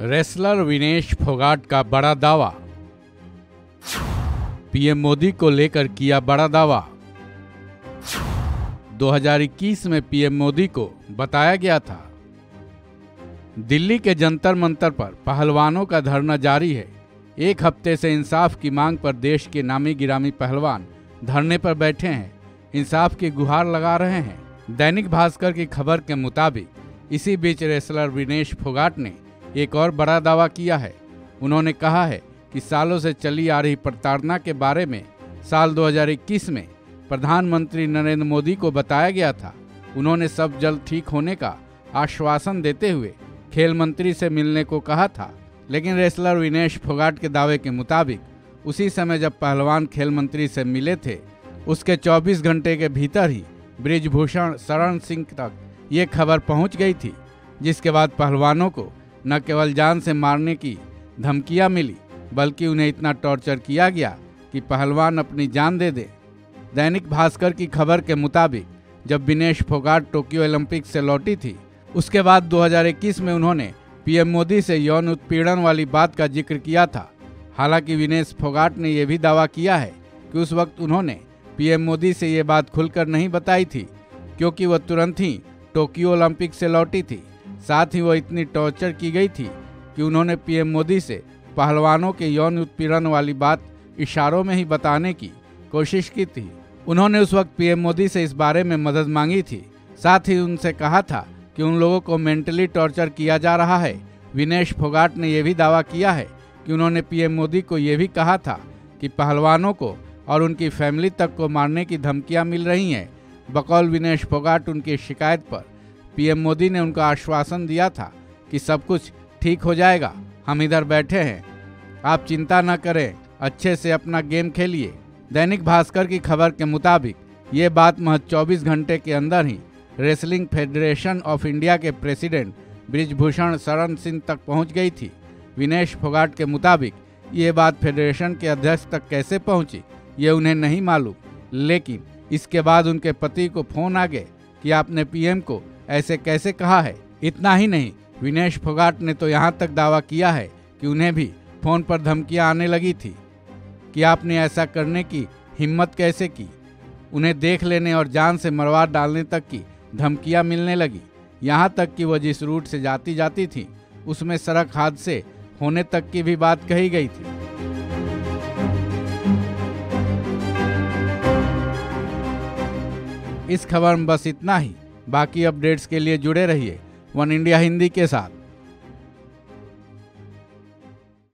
Wrestler Vinesh Phogat का बड़ा दावा। पीएम मोदी को लेकर किया बड़ा दावा। 2021 में पीएम मोदी को बताया गया था। दिल्ली के जंतर मंतर पर पहलवानों का धरना जारी है। एक हफ्ते से इंसाफ की मांग पर देश के नामी गिरामी पहलवान धरने पर बैठे हैं, इंसाफ की गुहार लगा रहे हैं। दैनिक भास्कर की खबर के मुताबिक इसी बीच रेसलर विनेश फोगाट ने एक और बड़ा दावा किया है। उन्होंने कहा है कि सालों से चली आ रही प्रताड़ना के बारे में साल 2021 में प्रधानमंत्री नरेंद्र मोदी को बताया गया था। उन्होंने सब जल्द ठीक होने का आश्वासन देते हुए खेल मंत्री से मिलने को कहा था, लेकिन रेसलर विनेश फोगाट के दावे के मुताबिक उसी समय जब पहलवान खेल मंत्री से मिले थे, उसके 24 घंटे के भीतर ही बृजभूषण शरण सिंह तक ये खबर पहुंच गई थी, जिसके बाद पहलवानों को न केवल जान से मारने की धमकियां मिली, बल्कि उन्हें इतना टॉर्चर किया गया कि पहलवान अपनी जान दे दे। दैनिक भास्कर की खबर के मुताबिक जब विनेश फोगाट टोक्यो ओलंपिक से लौटी थी, उसके बाद 2021 में उन्होंने पीएम मोदी से यौन उत्पीड़न वाली बात का जिक्र किया था। हालांकि विनेश फोगाट ने यह भी दावा किया है कि उस वक्त उन्होंने पीएम मोदी से ये बात खुलकर नहीं बताई थी, क्योंकि वह तुरंत ही टोक्यो ओलंपिक से लौटी थी। साथ ही वह इतनी टॉर्चर की गई थी कि उन्होंने पीएम मोदी से पहलवानों के यौन उत्पीड़न वाली बात इशारों में ही बताने की कोशिश की थी। उन्होंने उस वक्त पीएम मोदी से इस बारे में मदद मांगी थी। साथ ही उनसे कहा था कि उन लोगों को मेंटली टॉर्चर किया जा रहा है। विनेश फोगाट ने यह भी दावा किया है कि उन्होंने पीएम मोदी को यह भी कहा था कि पहलवानों को और उनकी फैमिली तक को मारने की धमकियां मिल रही हैं। बकौल विनेश फोगाट उनकी शिकायत पर पीएम मोदी ने उनको आश्वासन दिया था कि सब कुछ ठीक हो जाएगा, हम इधर बैठे हैं, आप चिंता न करें, अच्छे से अपना गेम खेलिए। दैनिक भास्कर की खबर के मुताबिक ये बात महज 24 घंटे के अंदर ही रेसलिंग फेडरेशन ऑफ इंडिया के प्रेसिडेंट बृजभूषण शरण सिंह तक पहुंच गई थी। विनेश फोगाट के मुताबिक ये बात फेडरेशन के अध्यक्ष तक कैसे पहुंची ये उन्हें नहीं मालूम, लेकिन इसके बाद उनके पति को फोन आ गए कि आपने पीएम को ऐसे कैसे कहा है। इतना ही नहीं, विनेश फोगाट ने तो यहाँ तक दावा किया है कि उन्हें भी फोन पर धमकियां आने लगी थी कि आपने ऐसा करने की हिम्मत कैसे की। उन्हें देख लेने और जान से मरवा डालने तक की धमकियां मिलने लगी। यहाँ तक कि वह जिस रूट से जाती थी उसमें सड़क हादसे होने तक की भी बात कही गई थी। इस खबर में बस इतना ही। बाकी अपडेट्स के लिए जुड़े रहिए वन इंडिया हिंदी के साथ।